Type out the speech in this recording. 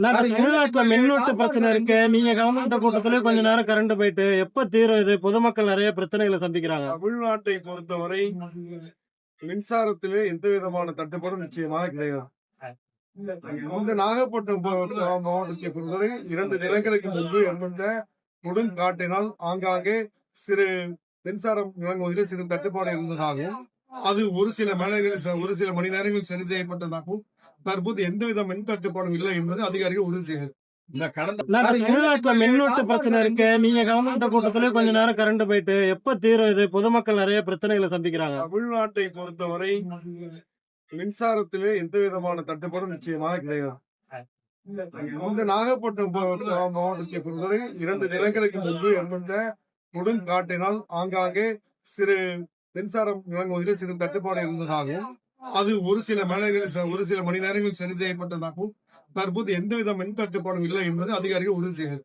தமிழ்நாட்டுல மின்வெட்டு பிரச்சனை இருக்கு. நீங்க கலந்துகிட்ட கூட்டத்திலே கொஞ்ச நேரம் கரண்ட் போயிட்டு எப்ப தீரும் இது? பொதுமக்கள் நிறைய பிரச்சனைகளை சந்திக்கிறாங்க. தமிழ்நாட்டை பொறுத்தவரை மின்சாரத்திலே எந்த விதமான தட்டுப்பாடும் நிச்சயமாக கிடையாது. இந்த நாகப்பட்டினம் மாவட்டத்தை பொறுத்தவரை 2 தினங்களுக்கு முன்பு ஏற்பட்ட கொடுங்காற்றினால் ஆங்காங்கே சிறு மின்சாரம் வழங்குவதில் சிறு தட்டுப்பாடு இருந்ததாகவும் அது ஒரு சில மணி நேரங்களில் சரி செய்யப்பட்டதாகவும் தற்போது எந்தவித மின் தட்டுப்பாடும் இல்லை என்பது அதிகாரிகள் உறுதி செய்தது. தமிழ்நாட்டுல மின்வெட்டு பிரச்சனை இருக்கு. நீங்க கலந்துகிட்ட கூட்டத்திலே கொஞ்ச நேரம் கரண்ட் போயிட்டு எப்ப தீரும் இது? பொதுமக்கள் நிறைய பிரச்சனைகளை சந்திக்கிறாங்க. தமிழ்நாட்டை பொறுத்தவரை மின்சாரத்திலே எந்த விதமான தட்டுப்பாடும் நிச்சயமாக கிடையாது. இந்த நாகப்பட்டினம் மாவட்டத்தை பொறுத்தவரை 2 தினங்களுக்கு முன்பு ஏற்பட்ட கொடுங்காற்றினால் ஆங்காங்கே சிறு மின்சாரம் வழங்குவதில் சிறு தட்டுப்பாடு இருந்ததாகவும் அது ஒரு சில மணி நேரங்களில் சரி செய்யப்பட்டதாகவும் தற்போது எந்தவித மின் தட்டுப்பாடும் இல்லை என்பது அதிகாரிகள் உறுதி செய்தது.